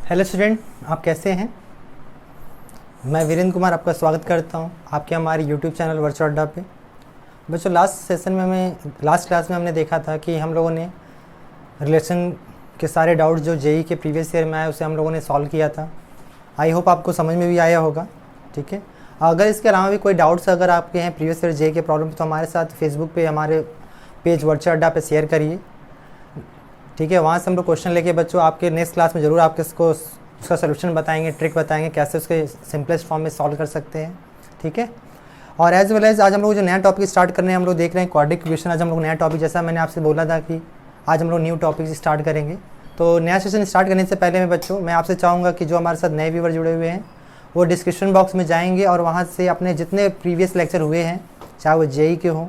Hello student, आप कैसे हैं। मैं वीरेंद्र कुमार आपका स्वागत करता हूं आपके हमारे यूट्यूब चैनल वर्चुअल अड्डा पे। बच्चों, लास्ट क्लास में हमने देखा था कि हम लोगों ने रिलेशन के सारे डाउट जो जेई के प्रीवियस ईयर में आए उसे हम लोगों ने सॉल्व किया था। आई होप आपको समझ में भी आया होगा। ठीक है, अगर इसके अलावा भी कोई डाउट्स अगर आपके हैं प्रीवियस ईयर जेई के प्रॉब्लम, तो हमारे साथ फेसबुक पे हमारे पेज वर्चुअल अड्डा पे शेयर करिए। ठीक है, वहाँ से हम लोग क्वेश्चन लेके बच्चों आपके नेक्स्ट क्लास में ज़रूर आपके उसका सोल्यूशन बताएंगे, ट्रिक बताएंगे कैसे उसके सिंपलेस्ट फॉर्म में सॉल्व कर सकते हैं। ठीक है, और एज वेल एज आज हम लोग जो नया टॉपिक स्टार्ट करने हैं, हम लोग देख रहे हैं क्वाड्रिक इक्वेशन। आज हम लोग नया टॉपिक, जैसा मैंने आपसे बोला था कि आज हम लोग न्यू टॉपिक स्टार्ट करेंगे। तो नया सेशन स्टार्ट करने से पहले मैं आपसे चाहूँगा कि जो हमारे साथ नए व्यूवर जुड़े हुए हैं वो डिस्क्रिप्शन बॉक्स में जाएंगे और वहाँ से अपने जितने प्रीवियस लेक्चर हुए हैं, चाहे वो जेई के हों,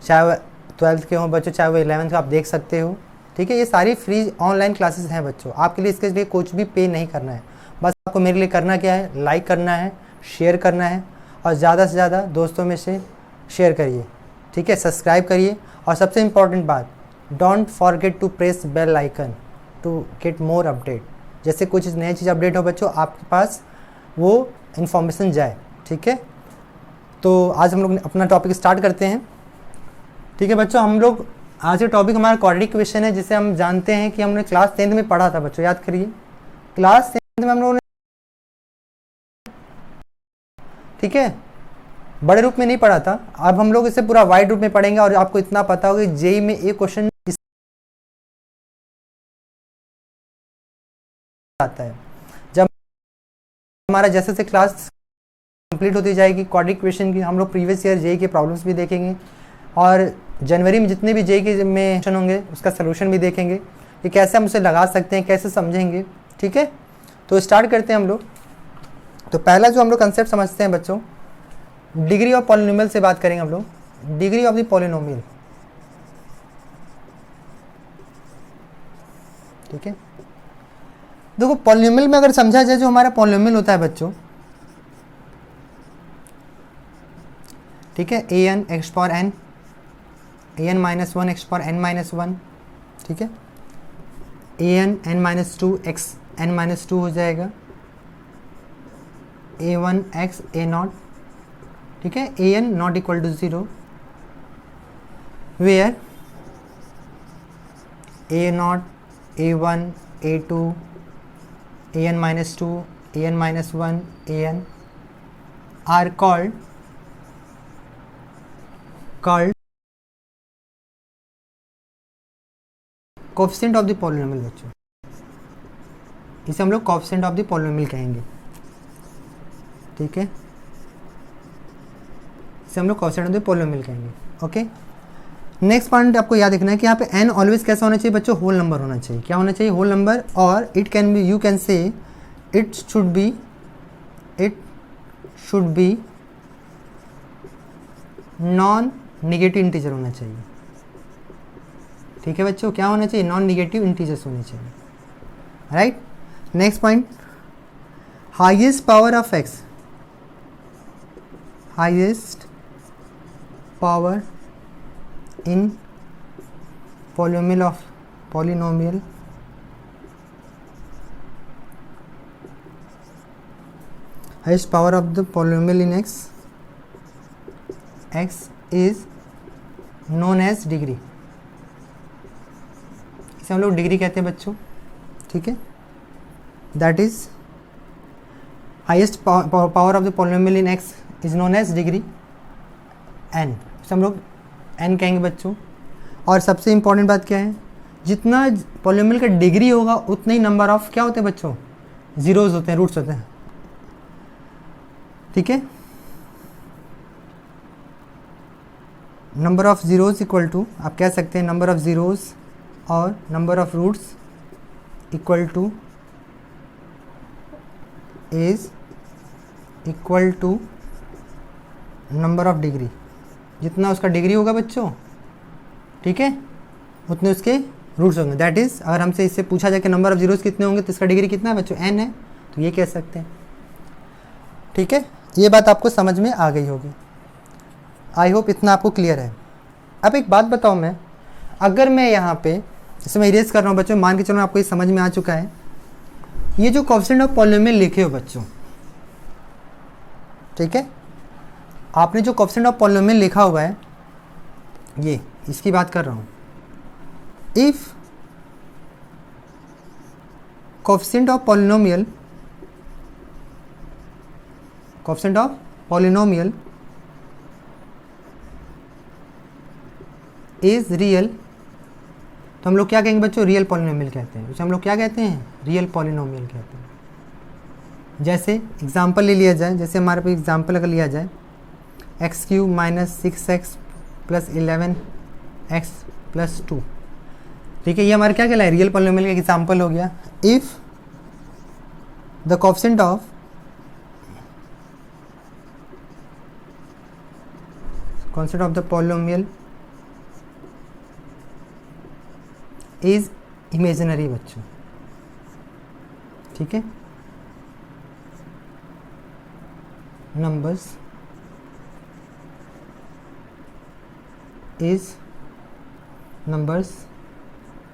चाहे वो 12th के हों बच्चों, चाहे वो 11th का, आप देख सकते हो। ठीक है, ये सारी फ्री ऑनलाइन क्लासेस हैं बच्चों, आपके लिए इसके लिए कुछ भी पे नहीं करना है। बस आपको मेरे लिए करना क्या है, लाइक करना है, शेयर करना है और ज़्यादा से ज़्यादा दोस्तों में से शेयर करिए। ठीक है, सब्सक्राइब करिए और सबसे इम्पॉर्टेंट बात, don't forget to press bell icon to get more update. जैसे कुछ नई चीज़ अपडेट हो बच्चों, आपके पास वो इन्फॉर्मेशन जाए। ठीक है, तो आज हम लोग अपना टॉपिक स्टार्ट करते हैं। ठीक है बच्चों, हम लोग आज का टॉपिक हमारा क्वाड्रिक इक्वेशन है, जिसे हम जानते हैं कि हमने क्लास 10th में पढ़ा था बच्चों, याद करिए। क्लास 10th में हम लोगों ने, ठीक है, बड़े रूप में नहीं पढ़ा था। अब हम लोग इसे पूरा वाइड रूप में पढ़ेंगे और आपको इतना पता होगा कि जेई में एक क्वेश्चन आता है। जब हमारा जैसे से क्लास कंप्लीट होती जाएगी क्वाड्रिक इक्वेशन की, हम लोग प्रीवियस ईयर जेई के प्रॉब्लम्स भी देखेंगे और जनवरी में जितने भी जेई के में क्वेश्चन होंगे उसका सोल्यूशन भी देखेंगे कि कैसे हम उसे लगा सकते हैं, कैसे समझेंगे। ठीक है, तो स्टार्ट करते हैं हम लोग। तो पहला जो हम लोग कंसेप्ट समझते हैं बच्चों, डिग्री ऑफ पॉलिनोमियल से बात करेंगे हम लोग। डिग्री ऑफ द पॉलिनोमियल, ठीक है। देखो, पॉलिनोमियल में अगर समझा जाए, जो हमारा पॉलिनोमियल होता है बच्चों, ठीक है, an x power n, an minus 1 x power n minus 1, ठीक है, an n minus 2 x n minus 2 हो जाएगा, a1 x a0, ठीक है, an not equal to 0, where a0 a1 a2 an minus 2 an minus 1 an are called coefficient of the polynomial बच्चों। इसे हम लोग कोएफिशिएंट ऑफ द पॉलिनोमियल कहेंगे। ठीक है, इसे हम लोग कोएफिशिएंट ऑफ द पॉलिनोमियल कहेंगे। ओके, नेक्स्ट पॉइंट आपको याद रखना है कि यहाँ पे n ऑलवेज कैसा होना चाहिए बच्चों, होल नंबर होना चाहिए। क्या होना चाहिए, होल नंबर। और it can be, you can say it should be non negative integer होना चाहिए। ठीक है बच्चों, क्या होना चाहिए, नॉन नेगेटिव इंटीजर्स होने चाहिए। Right, next point, highest power of x, highest power in polynomial highest power of the polynomial in x is known as degree. इसे हम लोग डिग्री कहते हैं बच्चों। ठीक है, that is highest power of the polynomial in x is known as degree n। इसे हम लोग n कहेंगे बच्चों। और सबसे इंपॉर्टेंट बात क्या है, जितना पॉलिनोमियल का डिग्री होगा उतना ही नंबर ऑफ क्या होते हैं बच्चों, जीरोज होते हैं, रूट्स होते हैं। ठीक है, number of zeros equal to, आप कह सकते हैं नंबर ऑफ जीरोज और number of roots equal to is equal to number of degree. जितना उसका डिग्री होगा बच्चों, ठीक है, उतने उसके रूट्स होंगे। दैट इज, अगर हमसे इससे पूछा जाए कि नंबर ऑफ जीरोज कितने होंगे तो इसका डिग्री कितना है बच्चों, n है, तो ये कह सकते हैं। ठीक है, ये बात आपको समझ में आ गई होगी। आई होप इतना आपको क्लियर है। अब एक बात बताऊँ मैं, अगर मैं यहाँ पे, जैसे मैं इरेज कर रहा हूँ बच्चों, मान के चलो आपको ये समझ में आ चुका है। ये जो कोएफिशिएंट ऑफ पॉलिनोमियल लिखे हो बच्चों, ठीक है, आपने जो कोएफिशिएंट ऑफ पॉलिनोमियल लिखा हुआ है, ये इसकी बात कर रहा हूँ। If coefficient of polynomial is real, तो हम लोग क्या कहेंगे बच्चों? रियल पॉलिनोमियल कहते हैं। उसे हम लोग क्या कहते हैं? रियल पॉलिनोमियल कहते हैं। जैसे एग्जांपल ले लिया जाए, जैसे हमारे पे एग्जांपल अगर लिया जाए x³ - 6x + 11x + 2, ठीक है, ये हमारा क्या कहला है? रियल पॉलिनोमियल का एग्जांपल हो गया। If the coefficient of the polynomial is imaginary बच्चों, ठीक है, नंबर्स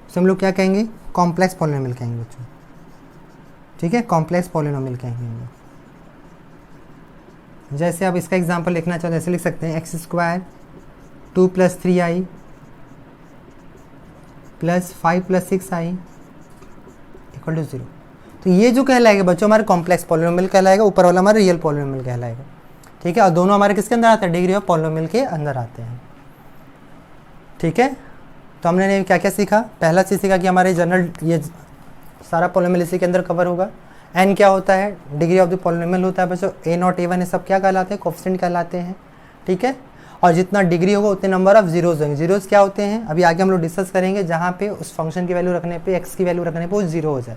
से हम लोग क्या कहेंगे? कॉम्प्लेक्स पॉलिनोमियल कहेंगे बच्चों, ठीक है, कॉम्प्लेक्स पॉलिनोमियल कहेंगे हम लोग। जैसे आप इसका एग्जांपल लिखना चाहो, जैसे लिख सकते हैं x² 2 + 3i + 5 + 6i = 0। तो ये जो कहलाएगा बच्चों हमारे कॉम्प्लेक्स पॉलिनोमियल कहलाएगा, ऊपर वाला हमारा रियल पॉलिनोमियल कहलाएगा, ठीक है। और दोनों हमारे किसके अंदर आते हैं? डिग्री ऑफ पॉलिनोमियल के अंदर आते हैं, ठीक है। तो हमने क्या क्या सीखा? पहला चीज़ सीखा कि हमारे जनरल ये सारा पॉलिनोमियल इसी के अंदर कवर होगा। n क्या होता है? डिग्री ऑफ द पॉलिनोमियल होता है बच्चों। a0 a1 ये सब क्या कहलाते हैं? कोएफिशिएंट कहलाते हैं, ठीक है। और जितना डिग्री होगा उतने नंबर ऑफ जीरोज होंगे। जीरोज क्या होते हैं? अभी आगे हम लोग डिस्कस करेंगे, जहाँ पे उस फंक्शन की वैल्यू रखने पे, x की वैल्यू रखने पे वो जीरो हो जाए,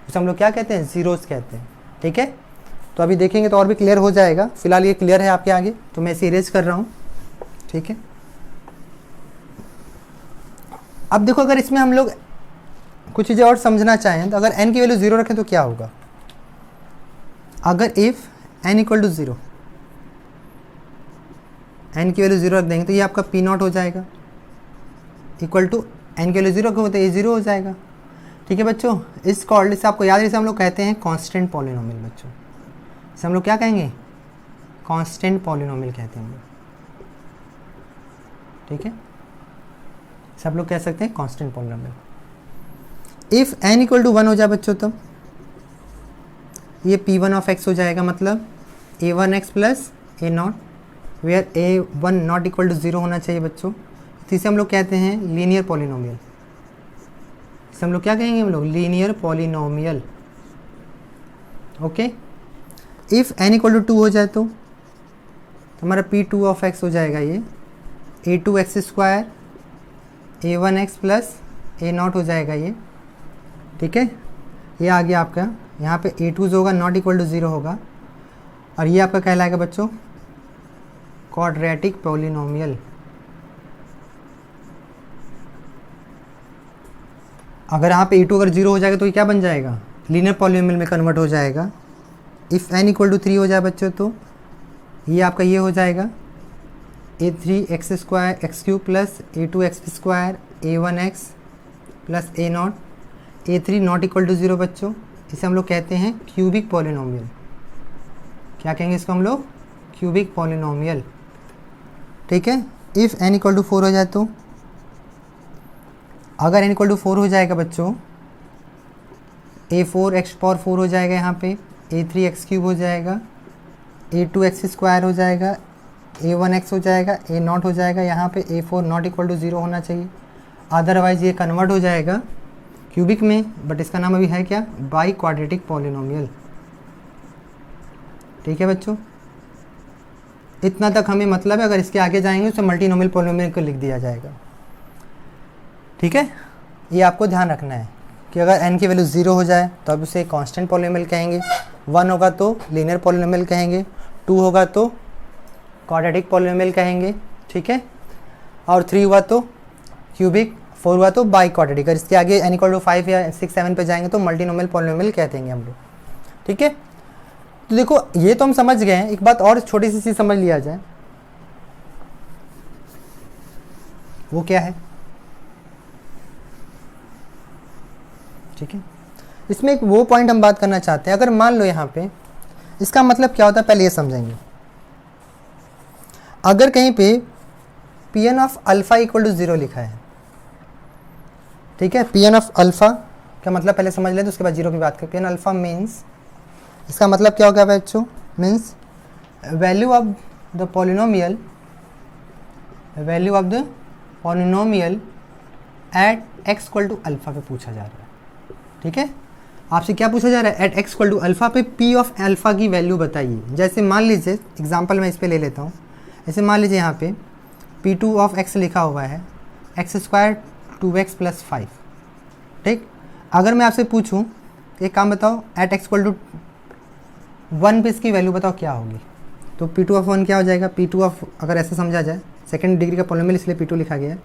उसे हम लोग क्या कहते हैं? जीरोज कहते हैं, ठीक है। तो अभी देखेंगे तो और भी क्लियर हो जाएगा। फिलहाल ये क्लियर है आपके आगे, तो मैं इसे इरेज कर रहा हूँ, ठीक है। अब देखो, अगर इसमें हम लोग कुछ चीज़ें और समझना चाहें तो अगर n की वैल्यू 0 रखें तो क्या होगा? अगर इफ n = 0, n की वैल्यू 0 रख देंगे तो ये आपका P0 हो जाएगा, इक्वल टू n की वैल्यू 0 रखोगे तो ये 0 हो जाएगा, ठीक है बच्चों। इस कॉल्ड, इसे आपको याद है, इसे हम लोग कहते हैं कांस्टेंट पॉलिनोमियल बच्चों। इसे हम लोग क्या कहेंगे? कांस्टेंट पॉलिनोमियल कहते हैं हम लोग, ठीक है। सब लोग कह सकते हैं कांस्टेंट पॉलिनोमियल। इफ n = 1 हो जाए बच्चों, तब ये P1 of x हो जाएगा, मतलब a1x + a0, where a1 not equal to 0 होना चाहिए बच्चों। तो इसे हम लोग कहते हैं लीनियर पॉलिनोमियल। इसे हम लोग क्या कहेंगे? हम लोग linear polynomial, okay. If n = 2 हो जाए तो हमारा P2 of x हो जाएगा, ये a2x² a1x + a0 हो जाएगा ये, ठीक है। ये आ गया आपका, यहाँ पे a2 जो होगा नॉट इक्वल टू 0 होगा, और ये आपका कहलाएगा बच्चों क्वाड्रेटिक पॉलिनोमियल। अगर यहाँ पे a2 अगर 0 हो जाएगा तो ये क्या बन जाएगा? लीनियर पॉलिनोमियल में कन्वर्ट हो जाएगा। इफ़ n = 3 हो जाए बच्चों तो ये आपका ये हो जाएगा a3x² x³ + a2x² a1x + a0, a3 not equal to 0 बच्चों। इसे हम लोग कहते हैं क्यूबिक पॉलिनोमियल। क्या कहेंगे इसको हम लोग? क्यूबिक पॉलिनोमियल, ठीक है। इफ़ n = 4 हो जाए तो, अगर n = 4 हो जाएगा बच्चों, a4x⁴ हो जाएगा, यहाँ पे a3x³ हो जाएगा, a2x² हो जाएगा, a1x हो जाएगा, a0 हो जाएगा, यहाँ पे a4 नॉट इक्वल टू 0 होना चाहिए, अदरवाइज ये कन्वर्ट हो जाएगा क्यूबिक में, बट इसका नाम अभी है क्या? बाई क्वाड्रेटिक पॉलिनोमियल, ठीक है बच्चों। इतना तक हमें मतलब है, अगर इसके आगे जाएंगे तो मल्टीनोमियल पॉलिनोमियल को लिख दिया जाएगा, ठीक है। ये आपको ध्यान रखना है कि अगर n की वैल्यू 0 हो जाए तो अब उसे कांस्टेंट पॉलिनोमियल कहेंगे, 1 होगा तो लीनियर पॉलिनोमियल कहेंगे, 2 होगा तो क्वाड्रेटिक पॉलिनोमियल कहेंगे, ठीक है, और 3 हुआ तो क्यूबिक, 4 हुआ तो बाई क्वाड्रेटिक। अगर इसके आगे n = 5 या 6 7 पे जाएंगे तो मल्टीनोमियल पॉलिनोमियल कहते हैं हम लोग, ठीक है। तो देखो, ये तो हम समझ गए हैं। एक बात और छोटी सी चीज़ समझ लिया जाए, वो क्या है? ठीक है, इसमें एक वो पॉइंट हम बात करना चाहते हैं, अगर मान लो यहाँ पे इसका मतलब क्या होता है पहले ये समझेंगे। अगर कहीं पे Pn of alpha equal to 0 लिखा है, ठीक है, Pn ऑफ अल्फ़ा का मतलब पहले समझ लें तो उसके बाद 0 की बात करें। Pn अल्फ़ा मीन्स, इसका मतलब क्या होगा बच्चों, means value of the polynomial, value of the polynomial at x equal to alpha पे पूछा जा रहा है। ठीक है, आपसे क्या पूछा जा रहा है, at x equal to alpha पे p ऑफ अल्फ़ा की वैल्यू बताइए। जैसे मान लीजिए एग्जांपल मैं इस पे ले लेता हूँ, ऐसे मान लीजिए यहाँ पे p2 ऑफ x लिखा हुआ है x स्क्वायर 2x प्लस 5। ठीक, अगर मैं आपसे पूछूं एक काम बताओ, एट x इक्वल टू 1 पे इसकी वैल्यू बताओ क्या होगी, तो p2 ऑफ 1 क्या हो जाएगा, p2 ऑफ, अगर ऐसे समझा जाए सेकेंड डिग्री का पॉलिनोमियल इसलिए p2 लिखा गया है,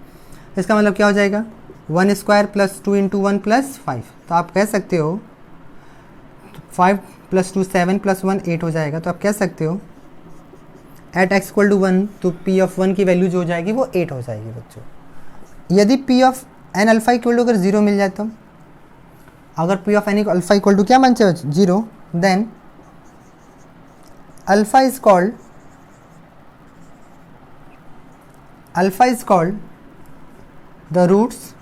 इसका मतलब क्या हो जाएगा 1 स्क्वायर प्लस 2 इंटू 1 प्लस 5। तो आप कह सकते हो 5 प्लस 2 7 प्लस 1 8 हो जाएगा। तो आप कह सकते हो एट x इक्वल टू 1 तो p ऑफ 1 की वैल्यू जो हो जाएगी वो 8 हो जाएगी बच्चों। यदि p of n alpha equal to अगर 0 मिल जाए तो, अगर p of n alpha equal to क्या मान चाहिए 0, then alpha is called the roots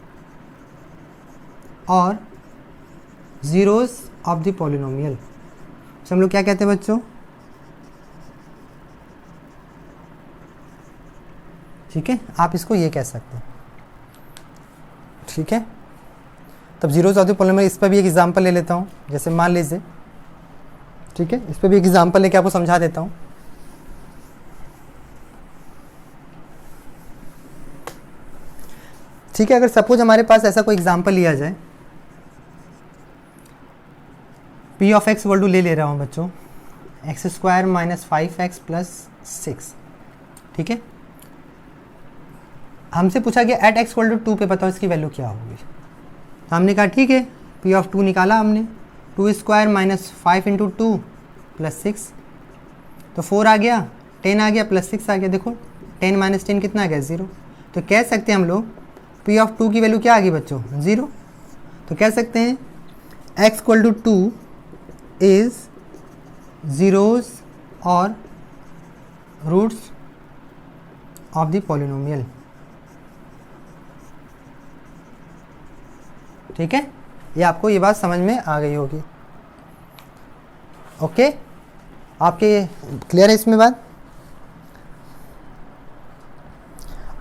और ज़ीरोज़ ऑफ द पॉलिनोमियल। तो हम लोग क्या कहते हैं बच्चों, ठीक है, आप इसको ये कह सकते हैं। ठीक है, तब ज़ीरोज़ ऑफ द पॉलिनोमियल, इस पर भी एक एग्जांपल ले लेता हूँ। जैसे मान लीजिए, ठीक है, इस पर भी एक एग्जांपल लेके आपको समझा देता हूँ। ठीक है, अगर सपोज हमारे पास ऐसा कोई एग्जांपल लिया जाए, p of x equal to ले रहा हूँ बच्चों x square minus 5x plus 6। ठीक है, हमसे पूछा गया एट x इक्वल टू 2 पे बताओ इसकी वैल्यू क्या होगी। तो हमने कहा ठीक है, p ऑफ 2 निकाला हमने, 2 स्क्वायर माइनस 5 इंटू 2 प्लस 6, तो 4 आ गया, 10 आ गया, प्लस 6 आ गया। देखो 10 माइनस 10 कितना आ गया 0। तो कह सकते हैं हम लोग p ऑफ 2 की वैल्यू क्या आ गई बच्चों 0। तो कह सकते हैं x equal to 2 is zeros और रूट्स ऑफ द पॉलिनोमियल। ठीक है, ये आपको ये बात समझ में आ गई होगी। ओके, आपके क्लियर है इसमें बात।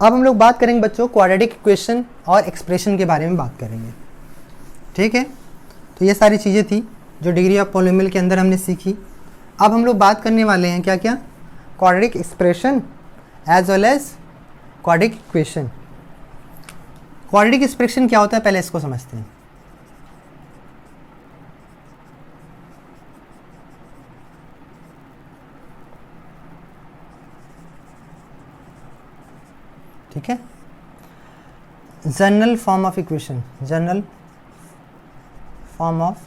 अब हम लोग बात करेंगे बच्चों क्वाड्रेटिक इक्वेशन और एक्सप्रेशन के बारे में बात करेंगे। ठीक है, तो ये सारी चीज़ें थी जो डिग्री ऑफ पॉलिनोमियल के अंदर हमने सीखी। अब हम लोग बात करने वाले हैं क्या क्या, quadratic expression as well as quadratic equation. Quadratic expression क्या होता है पहले इसको समझते हैं। ठीक है, general form of equation, general form of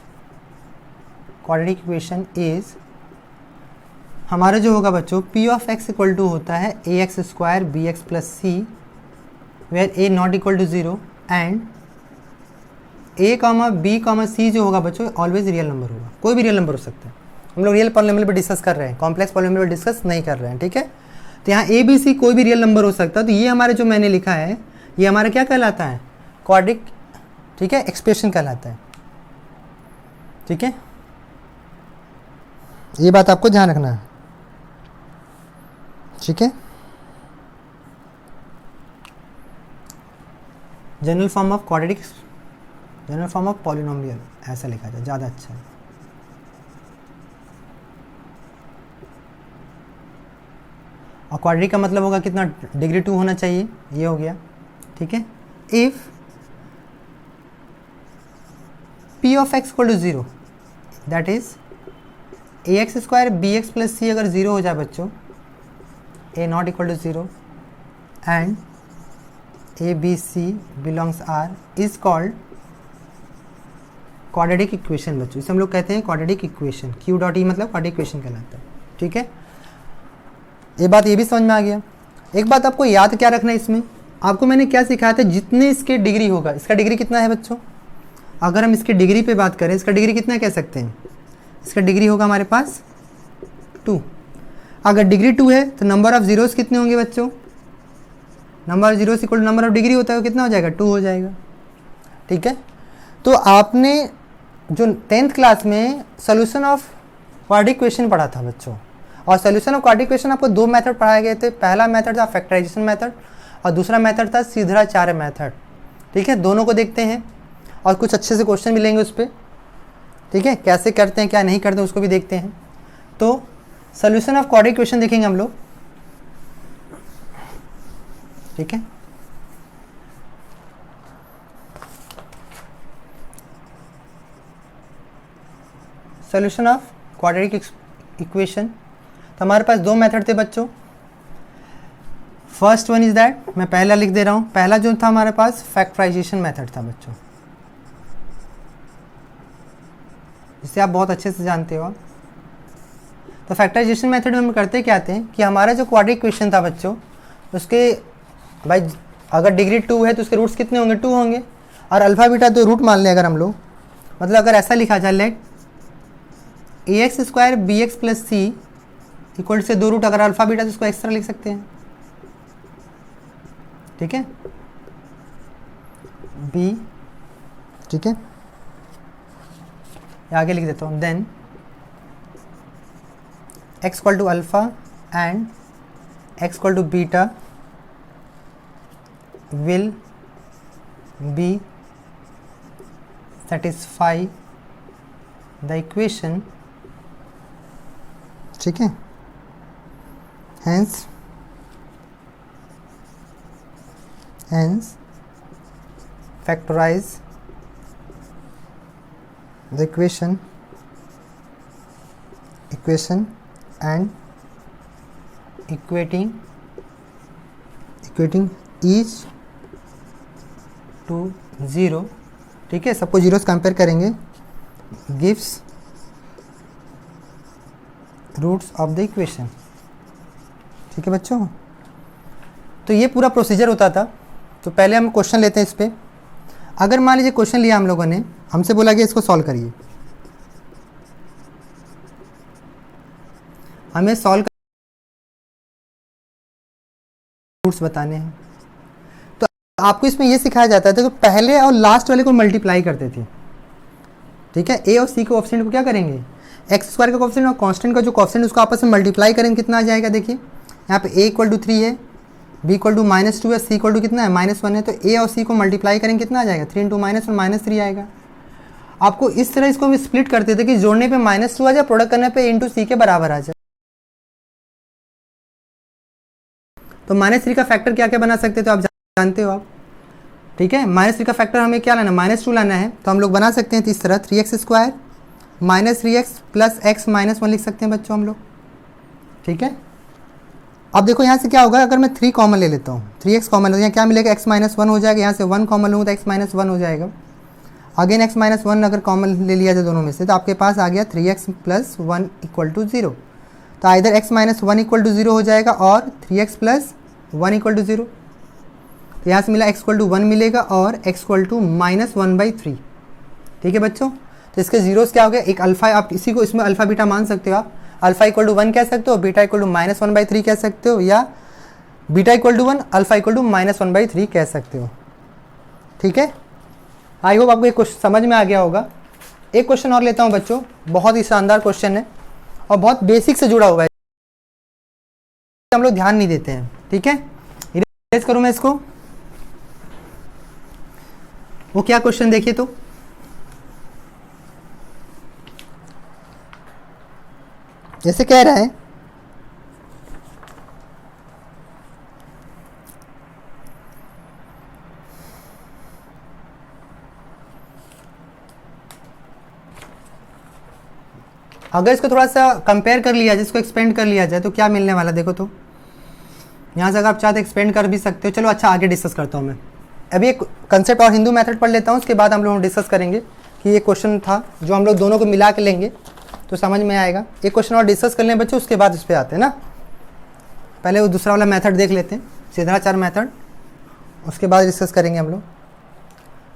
quadratic equation is, हमारा जो होगा बच्चों p of x equal to होता है ax square bx plus C, where a not equal to 0 and a comma b comma C जो होगा बच्चों always real number होगा। कोई भी रियल नंबर हो सकता है, हम लोग रियल पॉलिनोमियल पर डिस्कस कर रहे हैं, कॉम्प्लेक्स पॉलिनोमियल पर डिस्कस नहीं कर रहे हैं। ठीक है, तो यहाँ a b c कोई भी रियल नंबर हो सकता है। तो ये हमारे जो मैंने लिखा है ये हमारा क्या कहलाता है, क्वाड्रेटिक, ठीक है, एक्सप्रेशन कहलाता है। ठीक है, ये बात आपको ध्यान रखना है। ठीक है, general form of quadratic, general form of polynomial ऐसा लिखा जाए, ज़्यादा अच्छा है। और क्वाड्रेटिक का मतलब होगा कितना, डिग्री 2 होना चाहिए, ये हो गया। ठीक है, if p of x equal to 0 that is ax square bx plus C अगर 0 हो जाए बच्चों, a not equal to 0 and a b c belongs r is called quadratic equation बच्चों। इसे हम लोग कहते हैं quadratic equation, q dot E मतलब क्वाड्रेटिक इक्वेशन कहलाता है। ठीक है, ये बात ये भी समझ में आ गया। एक बात आपको याद क्या रखना है, इसमें आपको मैंने क्या सिखाया था, जितने इसके डिग्री होगा, इसका डिग्री कितना है बच्चों, अगर हम इसकी डिग्री पे बात करें, इसका डिग्री कितना कह सकते हैं, इसका डिग्री होगा हमारे पास 2। अगर डिग्री 2 है तो नंबर ऑफ जीरोस कितने होंगे बच्चों, number of zeros equal to number of degree होता है, कितना हो जाएगा 2 हो जाएगा। ठीक है, तो आपने जो 10th क्लास में सोल्यूशन ऑफ क्वाड्रेटिक इक्वेशन पढ़ा था बच्चों, और सोल्यूशन ऑफ क्वाड्रेटिक इक्वेशन आपको 2 मेथड पढ़ाए गए थे। पहला मेथड था फैक्टराइजेशन मेथड और दूसरा मेथड था सीधराचार्य मेथड। ठीक है, दोनों को देखते हैं और कुछ अच्छे से क्वेश्चन मिलेंगे उस पर। ठीक है, कैसे करते हैं क्या नहीं करते हैं उसको भी देखते हैं। तो सोल्यूशन ऑफ क्वाड्रेटिक इक्वेशन देखेंगे हम लोग। ठीक है, सोल्यूशन ऑफ क्वाड्रेटिक इक्वेशन, तो हमारे पास 2 मेथड थे बच्चों। फर्स्ट वन इज दैट, मैं पहला लिख दे रहा हूँ, पहला जो था हमारे पास फैक्टराइजेशन मेथड था बच्चों, जिसे आप बहुत अच्छे से जानते हो। तो फैक्टराइजेशन मेथड में हम करते क्या थे कि हमारा जो क्वाड्रेटिक इक्वेशन था बच्चों, उसके भाई अगर डिग्री 2 है तो उसके रूट्स कितने होंगे, 2 होंगे, और अल्फा बीटा तो रूट मान लें अगर हम लोग, मतलब अगर ऐसा लिखा जाए late ax² bx + c equal से 2 रूट, अगर अल्फा बीटा तो उसको एक्स तरह लिख सकते हैं। ठीक है, b, ठीक है, आगे लिख देता हूँ, then x = alpha and x = beta will be satisfy the equation। ठीक है, hence factorize the equation and equating each to 0। ठीक है, सबको जीरोस कंपेयर करेंगे, gives roots of the equation. ठीक है बच्चों, तो ये पूरा प्रोसीजर होता था। तो पहले हम क्वेश्चन लेते हैं इस पर। अगर मान लीजिए क्वेश्चन लिया हम लोगों ने, हमसे बोला गया इसको सॉल्व करिए, हमें सॉल्व रूट्स बताने हैं। तो आपको इसमें ये सिखाया जाता था कि पहले और लास्ट वाले को मल्टीप्लाई करते थे। ठीक है, ए और सी के कोएफिशिएंट को क्या करेंगे, x² का कोएफिशिएंट और कांस्टेंट का जो कोएफिशिएंट उसको आपस में मल्टीप्लाई करेंगे, कितना आ जाएगा देखिए, यहाँ पे a = 3 है, b = -2 है, c = कितना है -1 है, तो a और c को मल्टीप्लाई करेंगे कितना आ जाएगा, 3 × -1 -3 आएगा। आपको इस तरह इसको भी स्प्लिट करते थे कि जोड़ने पे -2 आ जाए, प्रोडक्ट करने पे × c के बराबर आ जाए। तो -3 का फैक्टर क्या क्या बना सकते थे आप जानते हो आप। ठीक है, -3 का फैक्टर हमें क्या लाना है, -2 लाना है, तो हम लोग बना सकते हैं इस तरह 3x² - 3x + x - 1 लिख सकते हैं बच्चों हम लोग। ठीक है, अब देखो यहाँ से क्या होगा, अगर मैं 3 कॉमन ले लेता हूँ, 3x कॉमन, यहाँ क्या मिलेगा, x - 1 हो जाएगा, यहाँ से 1 कॉमन लूँगा तो x - 1 हो जाएगा। अगेन x - 1 अगर कॉमन ले लिया जाए दोनों में से, तो आपके पास आ गया 3x + 1 = 0। तो आइदर x - 1 = 0 हो जाएगा और 3x + 1 = 0। तो यहाँ से मिला x = 1 मिलेगा और x = -1/3। ठीक है बच्चों, तो इसके जीरोस क्या हो गया, एक अल्फा, आप इसी को इसमें अल्फा बीटा मान सकते हो आप, अल्फा = 1 कह सकते हो, बीटा = -1/3 कह सकते हो, या बीटा = 1 अल्फा = -1/3 कह सकते हो। ठीक है, आई होप आपको एक क्वेश्चन समझ में आ गया होगा। एक क्वेश्चन और लेता हूँ बच्चों, बहुत ही शानदार क्वेश्चन है और बहुत बेसिक से जुड़ा हुआ है, हम लोग ध्यान नहीं देते हैं। ठीक है, इरेज करूँ मैं इसको, वो क्या क्वेश्चन देखिए, तो जैसे कह रहा है अगर इसको थोड़ा सा कंपेयर कर लिया जाए, इसको एक्सपेंड कर लिया जाए तो क्या मिलने वाला, देखो तो यहाँ से अगर आप चाहते एक्सपेंड कर भी सकते हो। चलो अच्छा, आगे डिस्कस करता हूँ मैं। अभी एक कंसेप्ट और हिंदू मेथड पढ़ लेता हूँ, उसके बाद हम लोग डिस्कस करेंगे कि ये क्वेश्चन था जो हम लोग दोनों को मिला के लेंगे तो समझ में आएगा। एक क्वेश्चन और डिस्कस कर लें बच्चों, उसके बाद उस पर आते हैं ना। पहले वो दूसरा वाला मेथड देख लेते हैं, सीधराचार्य मेथड, उसके बाद डिस्कस करेंगे हम लोग।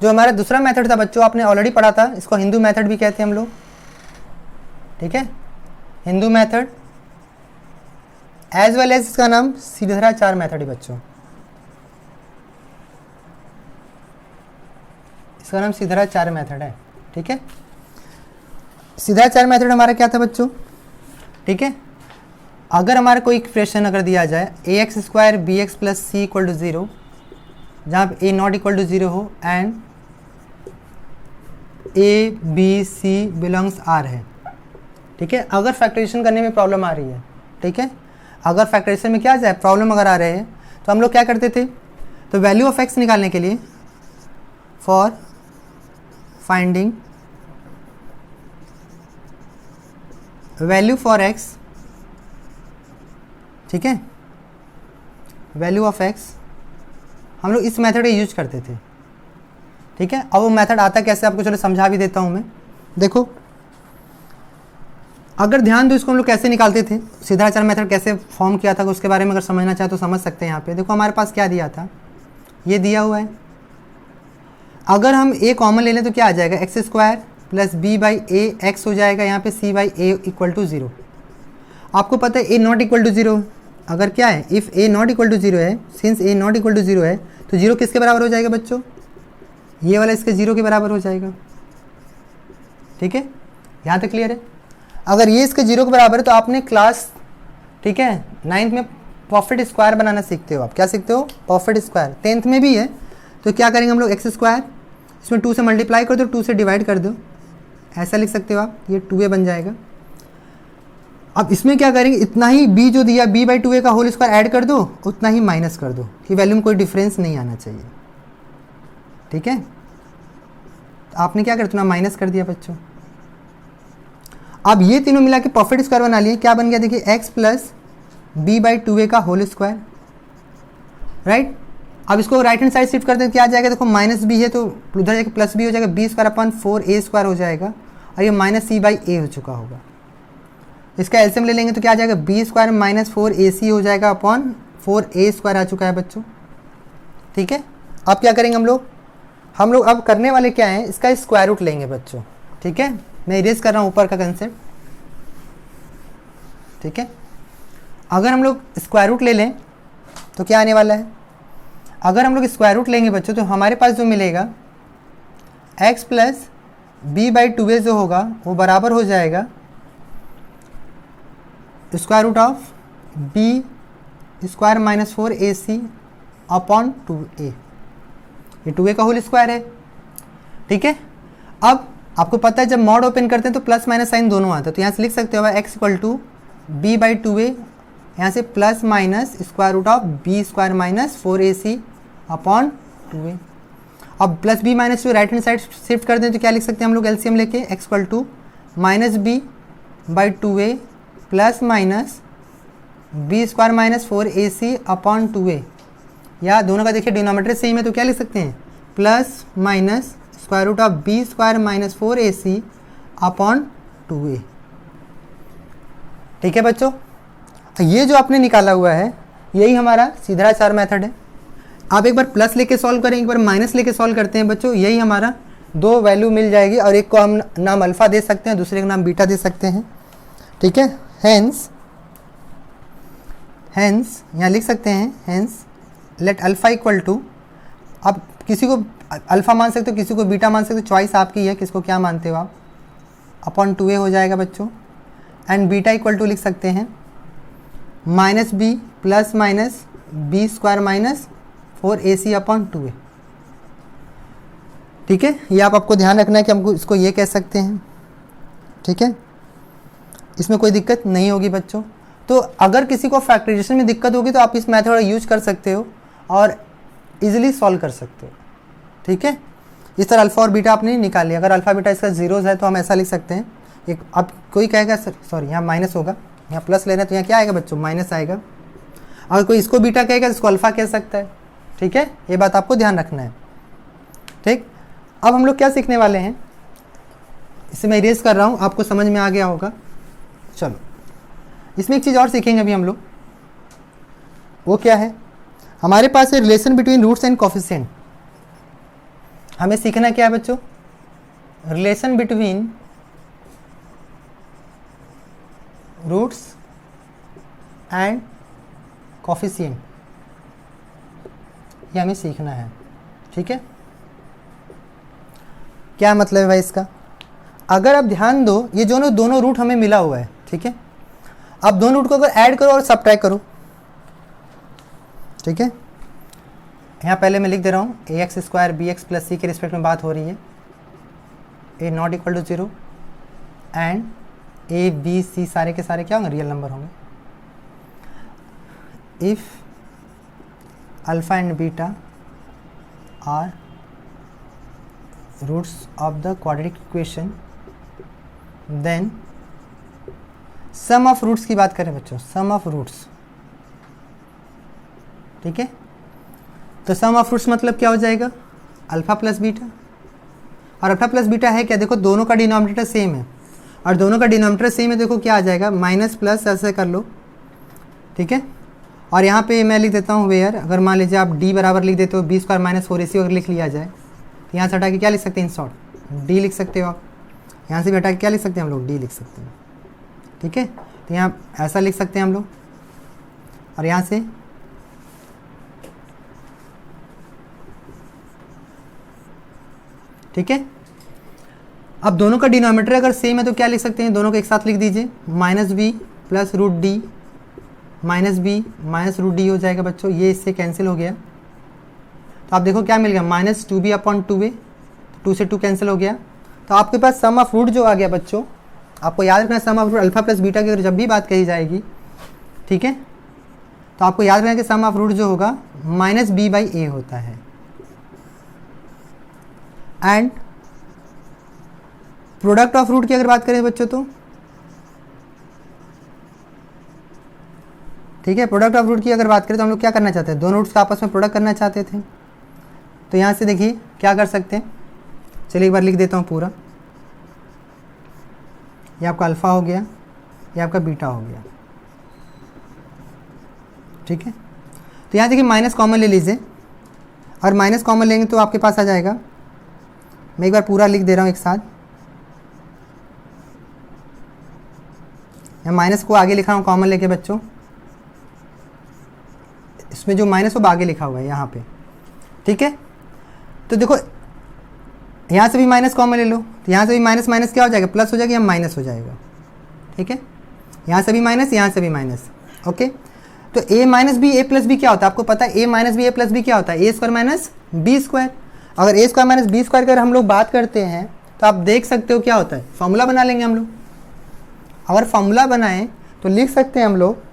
जो हमारा दूसरा मेथड था बच्चों, आपने ऑलरेडी पढ़ा था, इसको हिंदू मेथड भी कहते हैं हम लोग, ठीक है, Hindu method, as well as इसका नाम सिद्धाचार मेथड है बच्चों, इसका नाम सिद्धाचार मेथड है, ठीक है। सिद्धाचार मेथड हमारा क्या था बच्चों, ठीक है, अगर हमारा कोई इक्वेशन अगर दिया जाए A X square B X plus C equal to 0, जहाँ पे ए नॉट इक्वल टू 0 हो and A B C belongs R है, ठीक है। अगर फैक्टराइजेशन करने में प्रॉब्लम आ रही है, ठीक है, अगर फैक्टराइजेशन में क्या आ जाए प्रॉब्लम अगर आ रहे हैं, तो हम लोग क्या करते थे, तो वैल्यू ऑफ एक्स निकालने के लिए for finding value for x, ठीक है, वैल्यू ऑफ एक्स, हम लोग इस मेथड का यूज करते थे, ठीक है। अब वो मेथड आता कैसे आपको चलो समझा भी देता हूँ मैं। देखो अगर ध्यान दो, इसको हम लोग कैसे निकालते थे, सिद्धाचार मेथड कैसे फॉर्म किया था, उसके बारे में अगर समझना चाहे तो समझ सकते हैं। यहाँ पे देखो हमारे पास क्या दिया था, ये दिया हुआ है, अगर हम ए कॉमन ले लें तो क्या आ जाएगा, x square plus b by a x हो जाएगा, यहाँ पे c by a equal to 0। आपको पता है ए नॉट इक्वल टू 0, अगर क्या है, if a not equal to 0 है, since a not equal to 0 है, तो 0 किसके बराबर हो जाएगा बच्चों, ये वाला इसके 0 के बराबर हो जाएगा, ठीक है, यहाँ तक क्लियर है। अगर ये इसके 0 के बराबर है तो आपने क्लास, ठीक है, 9th में परफेक्ट स्क्वायर बनाना सीखते हो, आप क्या सीखते हो, परफेक्ट स्क्वायर, 10th में भी है। तो क्या करेंगे हम लोग, एक्स स्क्वायर इसमें 2 से मल्टीप्लाई कर दो, 2 से डिवाइड कर दो, ऐसा लिख सकते हो आप, ये 2a बन जाएगा। अब इसमें क्या करेंगे, इतना ही b जो दिया b बाई 2a का होल स्क्वायर ऐड कर दो, उतना ही माइनस कर दो, कि वैल्यू में कोई डिफरेंस नहीं आना चाहिए, ठीक है। तो आपने क्या कर, इतना माइनस कर दिया बच्चों। अब ये तीनों मिला के परफेक्ट स्क्वायर बना लिए, क्या बन गया देखिए, x plus b by 2a का होल स्क्वायर, राइट। अब इसको राइट हैंड साइड शिफ्ट करते हैं, क्या आ जाएगा, देखो माइनस बी है तो उधर जाके प्लस बी हो जाएगा, B square upon 4a square हो जाएगा, और ये माइनस सी बाई ए हो चुका होगा। इसका एलसीएम ले लेंगे तो क्या आ जाएगा, बी स्क्वायर माइनस 4ac हो जाएगा अपॉन 4a स्क्वायर आ चुका है बच्चों, ठीक है। अब क्या करेंगे हम लोग अब करने वाले क्या हैं, इसका स्क्वायर रूट लेंगे बच्चों, ठीक है। मैं इरेज कर रहा हूँ ऊपर का कंसेप्ट, ठीक है। अगर हम लोग स्क्वायर रूट ले लें तो क्या आने वाला है, अगर हम लोग स्क्वायर रूट लेंगे बच्चों तो हमारे पास जो मिलेगा x plus b by 2a जो होगा वो बराबर हो जाएगा square root of b square minus 4ac upon 2a, ये 2a का होल स्क्वायर है, ठीक है। अब आपको पता है जब मॉड ओपन करते हैं तो प्लस माइनस साइन दोनों आता है, तो यहाँ से लिख सकते हो x equal to b by 2a, यहाँ से plus minus square root of b square minus 4ac upon 2a। अब plus b minus 2 right hand side shift कर दें तो क्या लिख सकते हैं हम लोग, एलसीएम लेके x equal to minus B by 2a plus minus b square minus 4ac upon 2a, या दोनों का देखिए डिनोमिनेटर सेम है तो क्या लिख सकते हैं, plus minus square root of b square minus 4ac upon 2a, ठीक है बच्चों। ये जो आपने निकाला हुआ है यही हमारा सिद्धाचार मेथड है। आप एक बार प्लस लेके सॉल्व करें, एक बार माइनस लेके सॉल्व करते हैं बच्चों, यही हमारा दो वैल्यू मिल जाएगी, और एक को हम नाम अल्फ़ा दे सकते हैं, दूसरे का नाम बीटा दे सकते हैं, ठीक है। हेंस यहाँ लिख सकते हैं, hence let alpha equal to, आप किसी को अल्फ़ा मान सकते हो, किसी को बीटा मान सकते हो, चॉइस आपकी है किसको क्या मानते हो आप, अपॉन 2a हो जाएगा बच्चों। एंड बीटा इक्वल टू लिख सकते हैं minus b plus minus b square minus 4ac upon 2a, ठीक है। ये आपको ध्यान रखना है कि हमको इसको ये कह सकते हैं, ठीक है, इसमें कोई दिक्कत नहीं होगी बच्चों। तो अगर किसी को फैक्टराइजेशन में दिक्कत होगी तो आप इस मेथड का यूज कर सकते हो और इजीली सॉल्व कर सकते हो, ठीक है। इस तरह अल्फ़ा और बीटा आपने निकाल लिया, अगर अल्फ़ा बीटा इसका जीरोज़ है तो हम ऐसा लिख सकते हैं, एक अब कोई कहेगा सॉरी यहाँ माइनस होगा, यहाँ प्लस लेना है तो यहाँ क्या आएगा बच्चों, माइनस आएगा। अगर कोई इसको बीटा कहेगा तो इसको अल्फ़ा कह सकता है, ठीक है, ये बात आपको ध्यान रखना है, ठीक। अब हम लोग क्या सीखने वाले हैं, इसे मैं इरेज कर रहा हूँ, आपको समझ में आ गया होगा। चलो इसमें एक चीज़ और सीखेंगे अभी हम लोग, वो क्या है, हमारे पास है relation between roots and coefficient. हमें सीखना क्या है बच्चों, relation between roots and coefficient, ये हमें सीखना है। ठीक है, क्या मतलब है भाई इसका, अगर आप ध्यान दो ये जो दोनों रूट हमें मिला हुआ है, ठीक है, अब दोनों रूट को अगर ऐड करो और सब्ट्रैक्ट करो, ठीक है, यहाँ पहले मैं लिख दे रहा हूँ A X square B X plus C के रिस्पेक्ट में बात हो रही है, A not equal to 0 and A B C सारे के सारे क्या होंगे, रियल नंबर होंगे। If alpha and beta are roots of the quadratic equation then sum of roots की बात करें बच्चों, सम ऑफ रूट्स, ठीक है, तो सम ऑफ रूट्स मतलब क्या हो जाएगा, अल्फा प्लस बीटा, और अल्फा प्लस बीटा है क्या, देखो दोनों का डिनोमिनेटर सेम है, और दोनों का डिनोमिनेटर सेम है, देखो क्या आ जाएगा माइनस प्लस, ऐसे कर लो, ठीक है, और यहाँ पे मैं लिख देता हूँ वेयर, अगर मान लीजिए आप डी बराबर लिख देते हो बी स्क्वायर माइनस 4ac अगर लिख लिया जाए, तो यहाँ से हटा के क्या लिख सकते हैं, इन शॉर्ट डी लिख सकते हो आप, यहाँ से भी हटा के क्या लिख सकते हैं हम लोग, डी लिख सकते हैं। ठीक है, तो यहाँ ऐसा लिख सकते हैं हम लोग, और यहाँ से ठीक है, अब दोनों का डिनोमिनेटर अगर सेम है तो क्या लिख सकते हैं, दोनों को एक साथ लिख दीजिए, minus b plus root D, minus b minus root D हो जाएगा बच्चों, ये इससे कैंसिल हो गया, तो आप देखो क्या मिल गया, माइनस 2b अपॉन 2a, 2 से 2 कैंसिल हो गया, तो आपके पास सम ऑफ रूट जो आ गया बच्चों, आपको याद रखना sum of root alpha plus beta की अगर जब भी बात कही जाएगी, ठीक है, तो आपको याद रखना कि सम ऑफ रूट जो होगा माइनस बी बाई ए होता है, एंड प्रोडक्ट ऑफ रूट की अगर बात करें बच्चों तो ठीक है, प्रोडक्ट ऑफ रूट की अगर बात करें तो हम लोग क्या करना चाहते हैं, दोनों रूट्स का आपस में प्रोडक्ट करना चाहते थे, तो यहाँ से देखिए क्या कर सकते हैं, चलिए एक बार लिख देता हूँ पूरा, ये आपका अल्फ़ा हो गया, ये आपका बीटा हो गया, ठीक है, तो यहाँ देखिए माइनस कॉमन ले लीजिए, और माइनस कॉमन लेंगे तो आपके पास आ जाएगा, मैं एक बार पूरा लिख दे रहा हूँ एक साथ, यहाँ माइनस को आगे लिखा हूँ कॉमन लेके बच्चों, इसमें जो माइनस वो आगे लिखा हुआ है यहाँ पे, ठीक है, तो देखो यहाँ से भी माइनस कॉमन ले लो, तो यहाँ से भी माइनस माइनस क्या हो जाएगा, प्लस हो जाएगा या माइनस हो जाएगा, ठीक है, यहाँ से भी माइनस, यहाँ से भी माइनस, ओके, तो a minus b a plus b क्या होता है, आपको पता है a minus b a plus b क्या होता है, a square minus b square, अगर a square minus b square की अगर हम लोग बात करते हैं तो आप देख सकते हो क्या होता है, फॉर्मूला बना लेंगे हम लोग, अगर फॉर्मूला बनाएं तो लिख सकते हैं हम लोग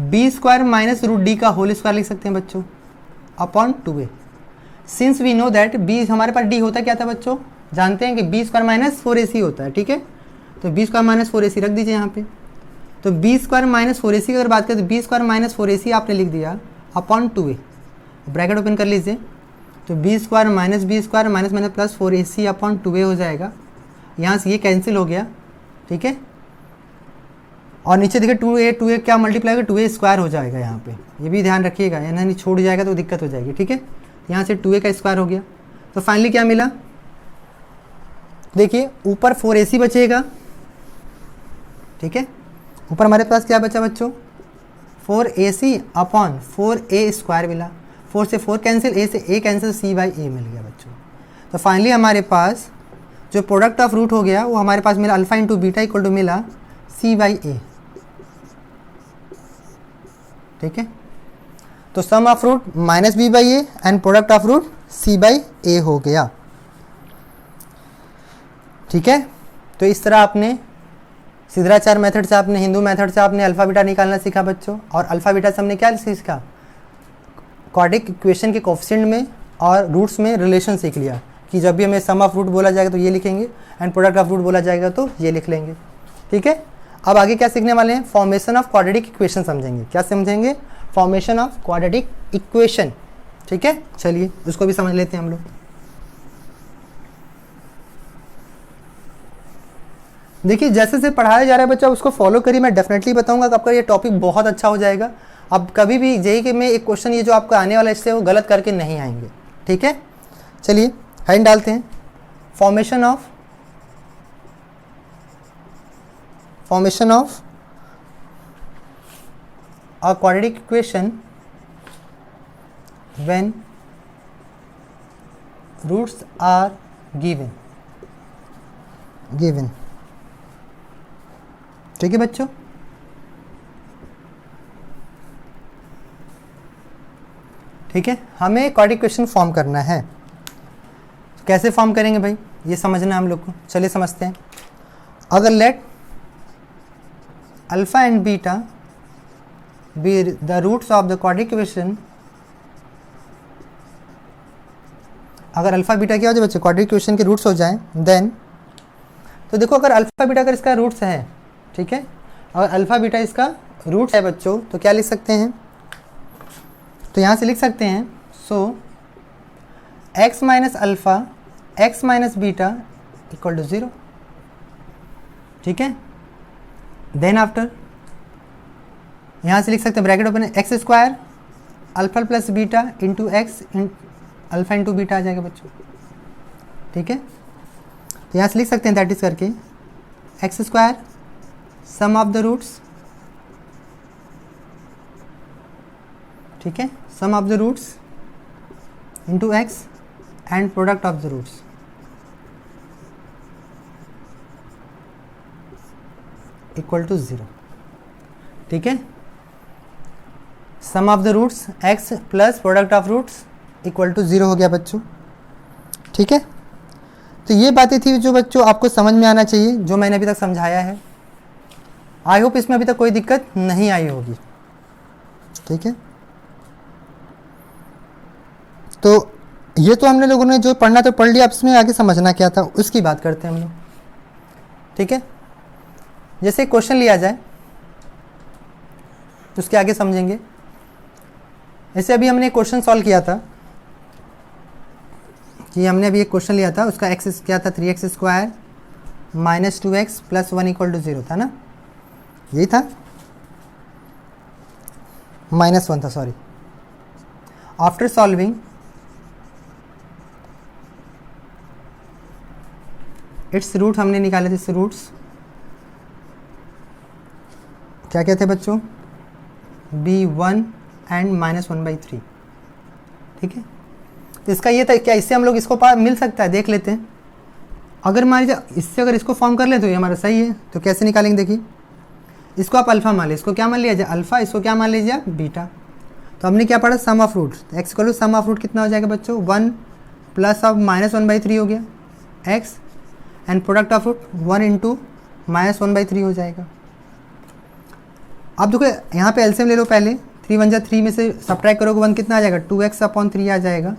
b square minus root D का होल स्क्वायर लिख सकते हैं बच्चों, upon 2a, since we know that b हमारे पास डी होता क्या था बच्चों, जानते हैं कि बी स्क्वायर माइनस 4ac होता है, ठीक है, तो बी स्क्वायर माइनस 4ac रख दीजिए यहाँ पे, तो बी स्क्वायर माइनस 4ac की अगर बात करें तो बी स्क्वायर माइनस 4ac आपने लिख दिया अपॉन 2a, ब्रैकेट ओपन कर लीजिए, तो b square minus minus minus plus 4ac upon 2a हो जाएगा, यहाँ से ये कैंसिल हो गया, ठीक है, और नीचे देखिए 2a क्या मल्टीप्लाई होगा, 2a स्क्वायर हो जाएगा यहाँ पे, ये भी ध्यान रखिएगा, यानी नहीं छोड़ जाएगा तो दिक्कत हो जाएगी, ठीक है, यहाँ से 2a का स्क्वायर हो गया, तो फाइनली क्या मिला, देखिए ऊपर 4ac बचेगा, ठीक है, ऊपर हमारे पास क्या बचा बच्चों, 4ac अपॉन 4a स्क्वायर मिला, 4 से 4 कैंसिल, a से a cancel, c by a मिल गया बच्चों, तो फाइनली हमारे पास जो प्रोडक्ट ऑफ रूट हो गया वो हमारे पास मिला alpha into beta equal to मिला c बाई a, ठीक है, तो sum of root minus B by A and product of root c by a हो गया, ठीक है, तो इस तरह आपने सिद्धाचार्य मेथड से, आपने हिंदू मेथड से आपने अल्फा बीटा निकालना सीखा बच्चों, और अल्फा बीटा से हमने क्या सीखा, क्वाड्रेटिक इक्वेशन के कोफिशिएंट में और रूट्स में रिलेशन सीख लिया कि जब भी हमें सम ऑफ रूट बोला जाएगा तो ये लिखेंगे एंड प्रोडक्ट ऑफ रूट बोला जाएगा तो ये लिख लेंगे, ठीक है। अब आगे क्या सीखने वाले हैं, फॉर्मेशन ऑफ क्वाड्रेटिक इक्वेशन समझेंगे, क्या समझेंगे, फॉर्मेशन ऑफ क्वाड्रेटिक इक्वेशन, ठीक है, चलिए उसको भी समझ लेते हैं हम लोग। देखिए जैसे जैसे पढ़ाया जा रहा है बच्चा उसको फॉलो करिए, मैं डेफिनेटली बताऊंगा कि आपका ये टॉपिक बहुत अच्छा हो जाएगा। अब कभी भी जेईई के में एक क्वेश्चन ये जो आपका आने वाला है इससे वो गलत करके नहीं आएंगे, ठीक है, चलिए हेडिंग डालते हैं, formation of a quadratic equation when roots are given। ठीक है बच्चों, ठीक है, हमें क्वाड्रेटिक इक्वेशन फॉर्म करना है। तो कैसे फॉर्म करेंगे भाई, ये समझना है हम लोग को। चलिए समझते हैं। अगर let alpha and beta be the roots of the quadratic equation, अगर अल्फा बीटा क्या हो जाए बच्चे, क्वाड्रेटिक इक्वेशन के रूट्स हो जाएं, देन तो देखो अगर अल्फा बीटा अगर इसका रूट्स है, ठीक है, अगर अल्फा बीटा इसका रूट्स है बच्चों, तो क्या लिख सकते हैं, तो यहाँ से लिख सकते हैं, so x minus alpha x minus beta equal to 0। ठीक है, देन आफ्टर यहाँ से लिख सकते हैं ब्रैकेट ओपन है, X square alpha plus beta into X alpha into beta आ जाएगा बच्चों। ठीक है, तो यहाँ से लिख सकते हैं दैट इज करके X square sum of the roots, ठीक है, sum of the roots into X and product of the roots. Equal to 0। ठीक है, sum of the roots x plus product of roots equal to 0 हो गया बच्चों। ठीक है, तो ये बातें थी जो बच्चों आपको समझ में आना चाहिए, जो मैंने अभी तक समझाया है। आई होप इसमें अभी तक कोई दिक्कत नहीं आई होगी। ठीक है, तो ये तो हमने लोगों ने जो पढ़ना तो पढ़ लिया, अब इसमें आगे समझना क्या था उसकी बात करते हैं हम लोग। ठीक है, जैसे क्वेश्चन लिया जाए तो उसके आगे समझेंगे। जैसे अभी हमने क्वेश्चन सॉल्व किया था कि हमने अभी एक क्वेश्चन लिया था, उसका एक्स क्या था, 3x square minus 2x plus 1 equal to 0 था ना, यही था, -1 था sorry. After solving its root हमने निकाले थे, इससे रूट्स क्या क्या थे बच्चों, b1 एंड -1/3। ठीक है, तो इसका ये था क्या, इससे हम लोग इसको मिल सकता है, देख लेते हैं। अगर मान लीजिए इससे अगर इसको फॉर्म कर ले तो ये हमारा सही है। तो कैसे निकालेंगे, देखिए इसको आप अल्फा मान लीजिए, इसको क्या मान लिया जाए अल्फा, इसको क्या मान लीजिए आप बीटा। तो हमने क्या पढ़ा, सम ऑफ रूट, तो x equal to sum of root कितना हो जाएगा बच्चों, 1 प्लस ऑफ -1/3 हो गया x, and product of root 1 into -1/3 हो जाएगा। अब देखो यहाँ पे एलसीएम ले लो पहले, 3 1 जा 3 में से सब्ट्रैक्ट करोगे 1 कितना आ जाएगा, 2x/3 आ जाएगा।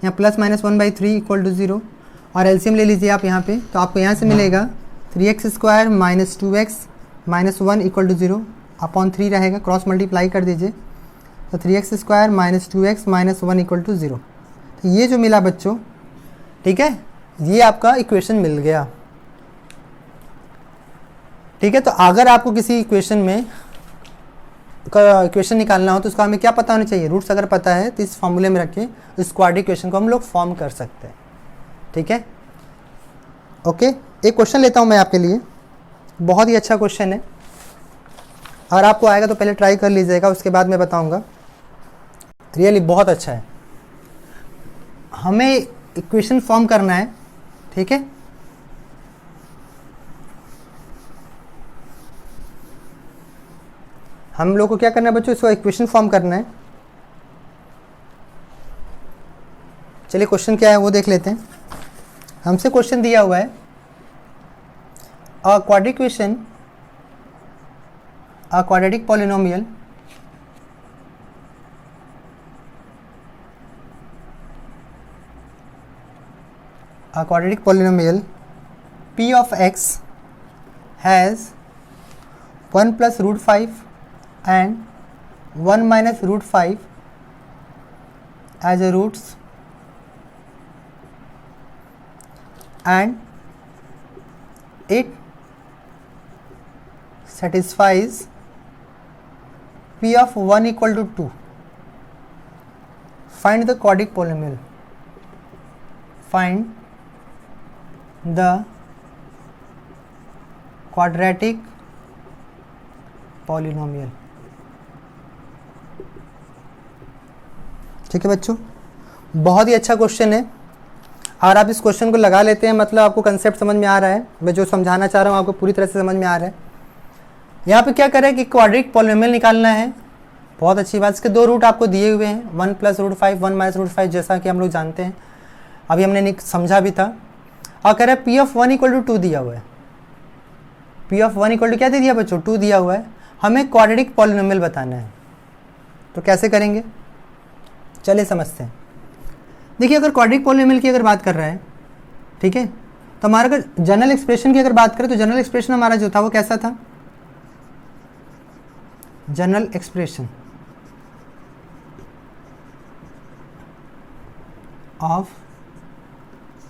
यहाँ प्लस -1/3 इक्वल टू 0, और एलसीएम ले लीजिए आप यहाँ पे, तो आपको यहाँ से मिलेगा 3x square minus 2x minus 1 equal to 0/3 रहेगा, क्रॉस मल्टीप्लाई कर दीजिए, तो 3x square minus 2x minus 1 equal to 0। तो ये जो मिला बच्चों, ठीक है, ये आपका इक्वेशन मिल गया। ठीक है, तो अगर आपको किसी इक्वेशन में इक्वेशन निकालना हो तो उसका हमें क्या पता होना चाहिए, रूट्स अगर पता है तो इस फॉर्मूले में रख के इस क्वाड्रेटिक इक्वेशन को हम लोग फॉर्म कर सकते हैं। ठीक है, ओके, एक क्वेश्चन लेता हूं मैं आपके लिए, बहुत ही अच्छा क्वेश्चन है। अगर आपको आएगा तो पहले ट्राई कर लीजिएगा, उसके बाद मैं बताऊंगा। रियली बहुत अच्छा है। हमें इक्वेशन फॉर्म करना है, ठीक है, हम लोग को क्या करना है बच्चों, इसको इक्वेशन फॉर्म करना है। चलिए क्वेश्चन क्या है वो देख लेते हैं। हमसे क्वेश्चन दिया हुआ है, a quadratic equation, a quadratic polynomial p of x has 1 plus root 5 and 1 minus root 5 as a roots, and it satisfies p of 1 equal to 2. Find the quadratic polynomial. Find the quadratic polynomial. ठीक है बच्चों, बहुत ही अच्छा question है। और आप इस question को लगा लेते हैं, मतलब आपको कंसेप्ट समझ में आ रहा है, मैं जो समझाना चाह रहा हूँ आपको पूरी तरह से समझ में आ रहा है। यहाँ पे क्या करें कि क्वाड्रेटिक पॉलिनोमियल निकालना है। बहुत अच्छी बात, इसके दो रूट आपको दिए हुए हैं, 1 + √5 1 - √5, जैसा कि हम लोग जानते हैं, अभी हमने समझा भी था। और कह रहे हैं P(1) = 2 दिया हुआ है। P(1) = क्या दे दिया बच्चों? 2 दिया हुआ है। हमें क्वाड्रेटिक पॉलिनोमियल बताना है, तो कैसे करेंगे, चलिए समझते हैं। देखिए, अगर क्वाड्रेटिक पॉलिनोमियल की अगर बात कर रहा है, ठीक है, तो हमारा अगर जनरल एक्सप्रेशन की अगर बात करें तो जनरल एक्सप्रेशन हमारा जो था वो कैसा था? General expression of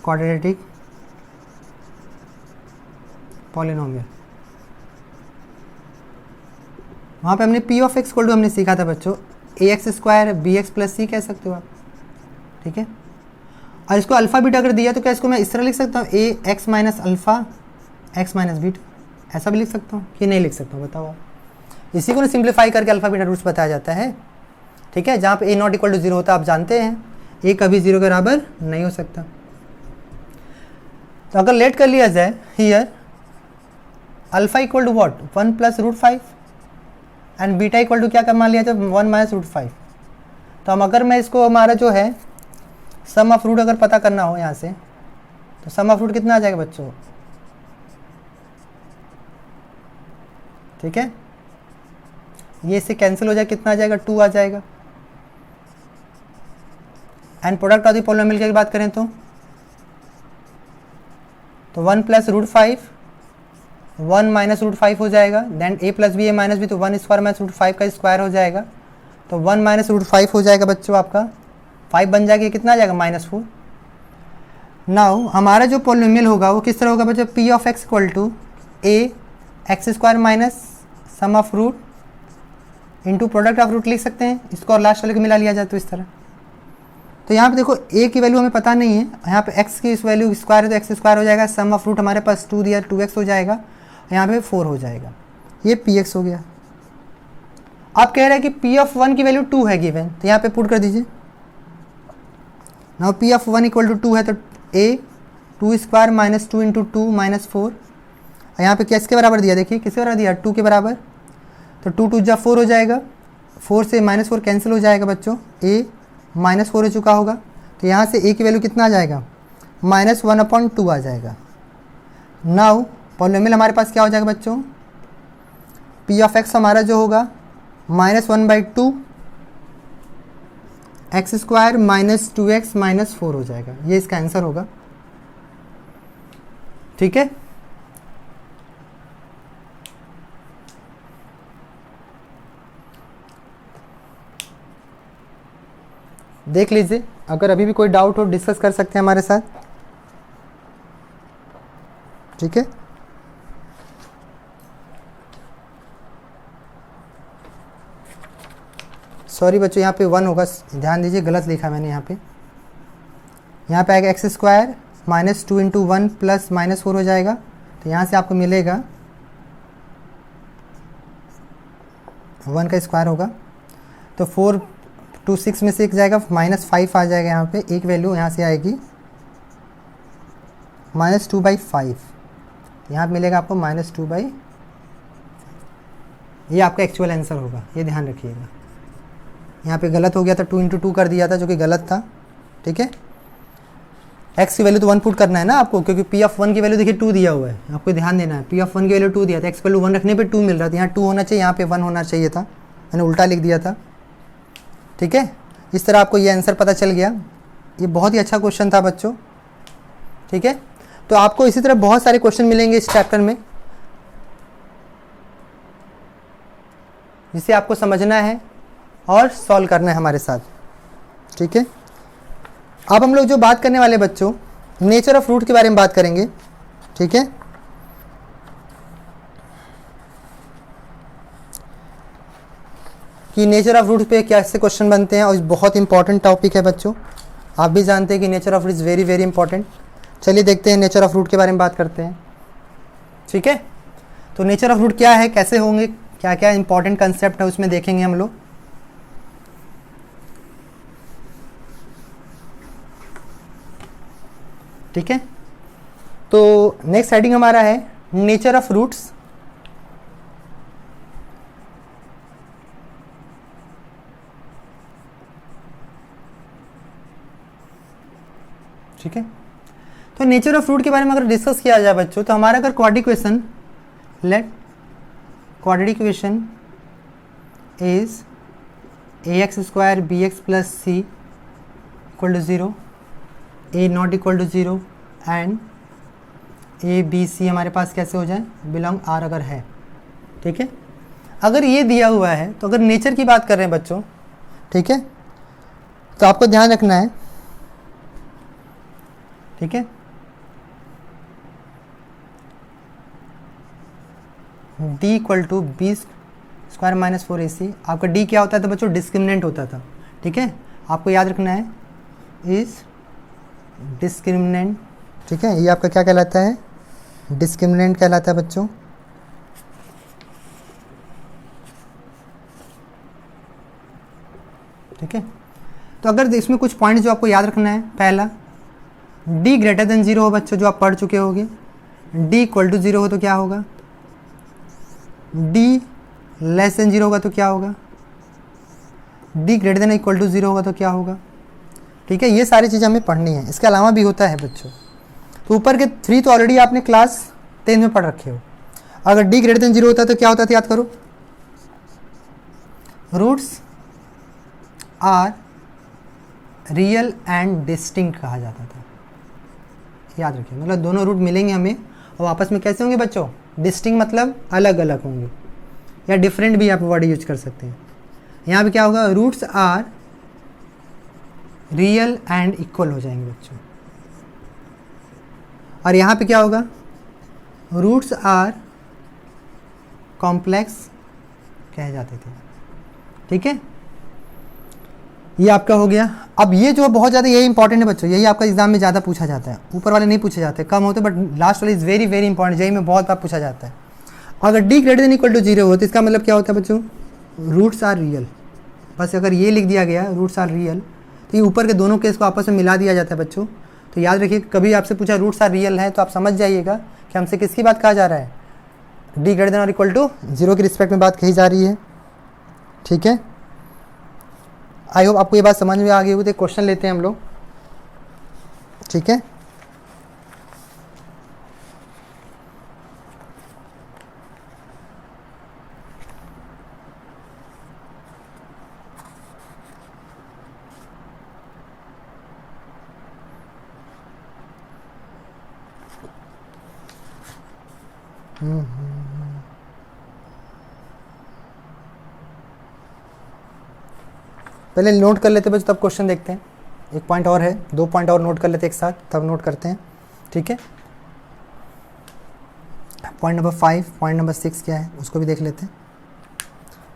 quadratic polynomial, वहाँ पे हमने P(x) को हमने सीखा था बच्चों, ax² bx + c कह सकते हो आप। ठीक है, और इसको अल्फ़ा बीटा अगर दिया तो क्या इसको मैं इस तरह लिख सकता हूँ, ax - अल्फ़ा x - बीटा, ऐसा भी लिख सकता हूँ कि नहीं लिख सकता हूँ, बताओ आप। इसी को ना सिंप्लीफाई करके अल्फ़ा बीटा रूट्स बताया जाता है। ठीक है, जहाँ पे a ≠ 0 होता है, आप जानते हैं a कभी 0 के बराबर नहीं हो सकता। तो अगर लेट कर लिया जाए here alpha = what? 1 + √5 and beta = क्या कर मान लिया जाए? 1 - √5। तो हम अगर मैं इसको हमारा जो है सम ऑफ रूट अगर पता करना हो यहाँ से, तो सम ऑफ रूट कितना आ जाएगा बच्चों? ठीक है, ये इससे कैंसिल हो जाए, कितना आ जाएगा? 2 आ जाएगा। And product of the polynomial की बात करें तो 1 + √5 1 - √5 हो जाएगा, then a + b a - b, तो 1² - √5 का स्क्वायर हो जाएगा, तो 1 - √5 हो जाएगा बच्चों आपका, 5 बन जाएगा, कितना आ जाएगा? -4। नाउ हमारा जो पॉलिनोमियल होगा वो किस तरह होगा बच्चों? P(x) = a(x² - sum of root into product of root लिख सकते हैं इसको, और लास्ट वाले को मिला लिया जाए तो इस तरह। तो यहाँ पे देखो a की वैल्यू हमें पता नहीं है, यहाँ पे x की इस वैल्यू स्क्वायर है तो x² हो जाएगा, सम ऑफ रूट हमारे पास 2 दिया, 2x हो जाएगा, यहाँ पे 4 हो जाएगा, ये Px हो गया। आप कह रहे हैं कि P(1) की वैल्यू 2 है गिवन, तो यहाँ पे पुट कर दीजिए। नाउ P(1) = 2 है, तो a 2² - 2 × 2 -4, यहाँ पे किसके बराबर दिया? देखिए किसके बराबर दिया? 2 के बराबर, तो 2 2 जा 4 हो जाएगा, 4 से -4 कैंसिल हो जाएगा बच्चों, a -4 हो चुका होगा, तो यहाँ से a की वैल्यू कितना आ जाएगा? -1/2 आ जाएगा। नाउ पॉलिनोमियल हमारे पास क्या हो जाएगा बच्चों? P(x) हमारा जो होगा -1/2 x² - 2x - 4 हो जाएगा, ये इसका आंसर होगा। ठीक है, देख लीजिए, अगर अभी भी कोई डाउट हो डिस्कस कर सकते हैं हमारे साथ। ठीक है, सॉरी बच्चों, यहाँ पे 1 होगा, ध्यान दीजिए, गलत लिखा मैंने यहाँ पे आएगा x² - 2 × 1 + -4 हो जाएगा, तो यहाँ से आपको मिलेगा 1 का स्क्वायर होगा, तो 4 2 6 में से 1 जाएगा, -5 आ जाएगा, यहाँ पे एक वैल्यू यहाँ से आएगी -2/5, यहाँ पे मिलेगा आपको -2/, ये आपका एक्चुअल आंसर होगा, ये ध्यान रखिएगा। यहाँ पे गलत हो गया था, 2 × 2 कर दिया था जो कि गलत था। ठीक है, x की वैल्यू तो 1 पुट करना है ना आपको, क्योंकि P(1) की वैल्यू देखिए 2 दिया हुआ है, आपको ध्यान देना है। P(1) की वैल्यू 2 दिया था, x की वैल्यू 1 रखने पे 2 मिल रहा था, यहाँ 2 होना चाहिए, यहाँ पे 1 होना चाहिए था, मैंने उल्टा लिख दिया था। ठीक है, इस तरह आपको ये आंसर पता चल गया। ये बहुत ही अच्छा क्वेश्चन था बच्चों। ठीक है, तो आपको इसी तरह बहुत सारे क्वेश्चन मिलेंगे इस चैप्टर में, जिसे आपको समझना है और सॉल्व करना है हमारे साथ। ठीक है, अब हम लोग जो बात करने वाले बच्चों, नेचर ऑफ रूट के बारे में बात करेंगे। ठीक है, कि नेचर ऑफ रूट पे कैसे क्वेश्चन बनते हैं, और बहुत इंपॉर्टेंट टॉपिक है बच्चों। आप भी जानते हैं कि nature of fruit is very very important. चलिए देखते हैं नेचर ऑफ फ्रूट के बारे में बात करते हैं। ठीक है, तो नेचर ऑफ फ्रूट क्या है, कैसे होंगे, क्या क्या इंपॉर्टेंट कंसेप्ट है उसमें देखेंगे हम लोग। ठीक है, तो नेक्स्ट हेडिंग हमारा है नेचर ऑफ फ्रूट्स। ठीक है, तो नेचर ऑफ फ्रूट के बारे में अगर डिस्कस किया जाए बच्चों, तो हमारा अगर quadratic equation, let quadratic equation is ax² bx + c = 0, a not equal to 0 and a b c हमारे पास कैसे हो जाए, बिलोंग R अगर है। ठीक है, अगर ये दिया हुआ है तो अगर नेचर की बात कर रहे हैं बच्चों, ठीक है, तो आपको ध्यान रखना है। ठीक है, d = b² - 4ac। आपका d क्या होता था बच्चों, डिस्क्रिमिनेंट होता था। ठीक है, आपको याद रखना है इज डिस्क्रिमिनेंट। ठीक है, ये आपका क्या कहलाता है, डिस्क्रिमिनेंट कहलाता है बच्चों। ठीक है, तो अगर इसमें कुछ पॉइंट जो आपको याद रखना है, पहला d > 0 हो बच्चों, जो आप पढ़ चुके होंगे। d = 0 हो तो क्या होगा, d < 0 होगा तो क्या होगा, d > 0 होगा तो क्या होगा। ठीक है, ये सारी चीज़ें हमें पढ़नी है। इसके अलावा भी होता है बच्चों, तो ऊपर के 3 तो ऑलरेडी आपने क्लास 10 में पढ़ रखे हो। अगर d > 0 होता तो क्या होता था, याद करो, roots are real and distinct कहा जाता था। याद रखिए, मतलब दोनों रूट मिलेंगे हमें और आपस में कैसे होंगे बच्चों, डिस्टिंक्ट मतलब अलग अलग होंगे, या डिफरेंट भी आप वर्ड यूज कर सकते हैं। यहाँ पे क्या होगा, roots are real and equal हो जाएंगे बच्चों। और यहाँ पे क्या होगा, रूट्स आर कॉम्प्लेक्स कहे जाते थे। ठीक है, ये आपका हो गया। अब ये जो बहुत ज़्यादा यही इंपॉर्टेंट है बच्चों, यही आपका एग्जाम में ज़्यादा पूछा जाता है, ऊपर वाले नहीं पूछे जाते, कम होते, बट लास्ट वाले इज़ वेरी वेरी इंपॉर्टेंट, यही में बहुत बार पूछा जाता है। अगर d > 0 हो तो इसका मतलब क्या होता है बच्चों, रूट्स आर रियल। बस अगर ये लिख दिया गया रूट्स आर रियल, तो ये ऊपर के दोनों केस को आपस में मिला दिया जाता है बच्चों। तो याद रखिए, कभी आपसे पूछा रूट्स आर रियल है तो आप समझ जाइएगा कि हमसे किसकी बात कहा जा रहा है, d > 0 की रिस्पेक्ट में बात कही जा रही है। ठीक है, आई होप आपको ये बात समझ में आ गई होगी। तो क्वेश्चन लेते हैं हम लोग। ठीक है, पहले नोट कर लेते बच्चों, तब क्वेश्चन देखते हैं। एक पॉइंट और है, 2 पॉइंट और नोट कर लेते हैं एक साथ, तब नोट करते हैं। ठीक है, पॉइंट नंबर 5, पॉइंट नंबर 6 क्या है उसको भी देख लेते हैं।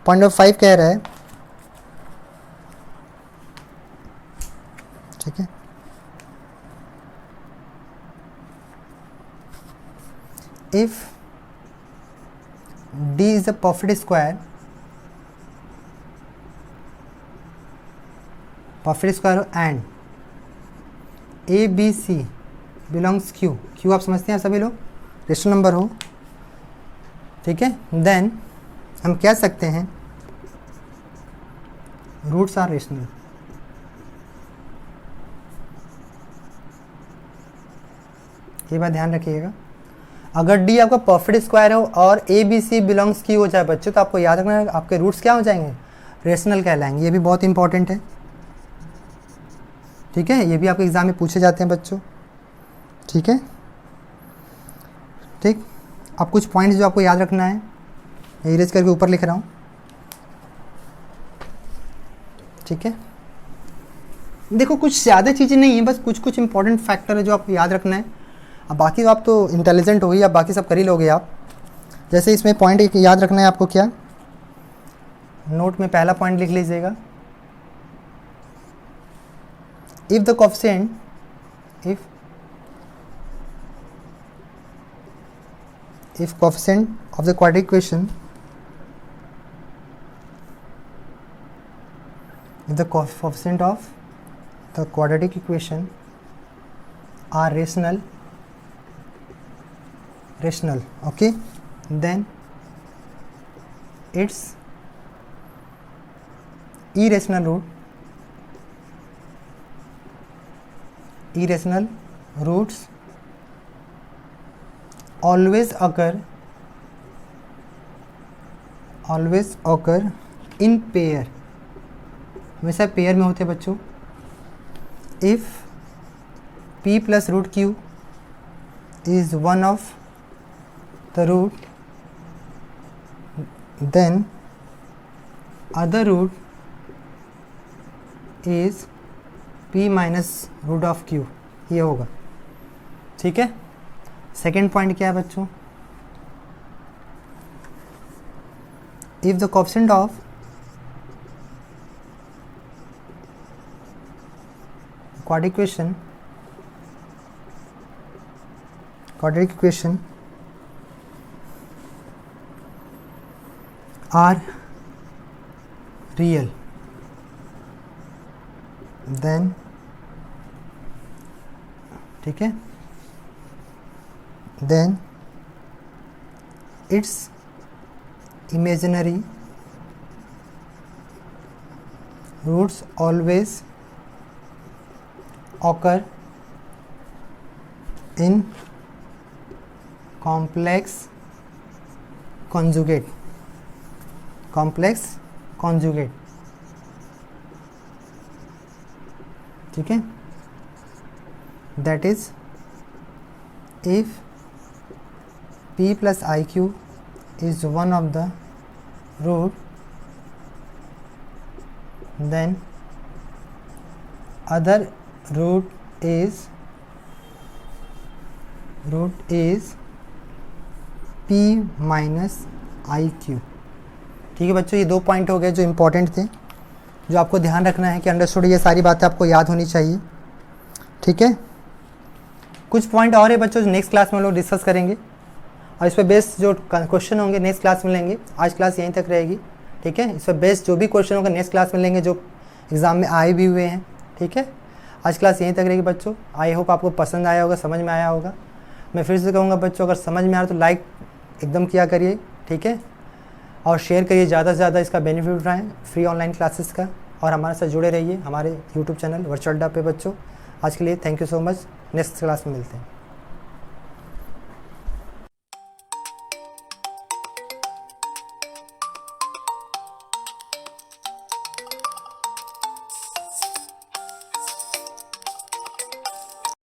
पॉइंट नंबर 5 कह रहा है, ठीक है, if d is a perfect square and a b c belongs q, q आप समझते हैं सभी लोग, रेशनल नंबर हो। ठीक है, देन हम कह सकते हैं रूट्स आर रेशनल। ये बात ध्यान रखिएगा, अगर d आपका परफेक्ट स्क्वायर हो और ए बी सी बिलोंग्स की हो जाए बच्चों, तो आपको याद रखना है आपके रूट्स क्या हो जाएंगे, रेशनल कहलाएंगे। ये भी बहुत इंपॉर्टेंट है। ठीक है, ये भी आपके एग्जाम में पूछे जाते हैं बच्चों। ठीक है, ठीक, अब कुछ पॉइंट्स जो आपको याद रखना है, इरेज करके ऊपर लिख रहा हूँ। ठीक है, देखो कुछ ज़्यादा चीज़ें नहीं है, बस कुछ कुछ इंपॉर्टेंट फैक्टर है जो आपको याद रखना है। अब बाकी आप तो इंटेलिजेंट हो ही, आप बाकी सब कर ही लोगे आप। जैसे इसमें पॉइंट एक याद रखना है आपको, क्या, नोट में पहला पॉइंट लिख लीजिएगा, if the coefficient if coefficient of the quadratic equation if the coefficient of the quadratic equation are rational, okay, then its irrational roots always occur in pair, हमेशा पेयर में होते हैं बच्चों. If p plus root Q is one of the root, then other root is p minus root of q. ये होगा. ठीक है. Second point क्या है बच्चों? If the coefficient of quadratic equation are real, then ठीक है, then its imaginary roots always occur in complex conjugate, ठीक है. that is if p plus iq is one of the root, then other root is p minus iq. ठीक है बच्चों, ये दो point हो गए जो इम्पोर्टेंट थे, जो आपको ध्यान रखना है कि अंडरस्टूड, ये सारी बातें आपको याद होनी चाहिए. ठीक है. कुछ पॉइंट और है बच्चों जो नेक्स्ट क्लास में हम लोग डिस्कस करेंगे, और इस पर बेस्ड जो क्वेश्चन होंगे नेक्स्ट क्लास में लेंगे. आज क्लास यहीं तक रहेगी. ठीक है. इस पर बेस्ड जो भी क्वेश्चन होगा नेक्स्ट क्लास में लेंगे, जो एग्ज़ाम में आए भी हुए हैं. ठीक है. आज क्लास यहीं तक रहेगी बच्चों. आई होप आपको पसंद आया होगा, समझ में आया होगा. मैं फिर से कहूँगा बच्चों, अगर समझ में आ रहा तो लाइक एकदम किया करिए. ठीक है. और शेयर करिए, ज़्यादा से ज़्यादा इसका बेनिफिट उठाएँ फ्री ऑनलाइन क्लासेस का, और हमारे साथ जुड़े रहिए हमारे यूट्यूब चैनल वर्चुअल अड्डा पे बच्चों. आज के लिए thank you so much. Next class में मिलते हैं.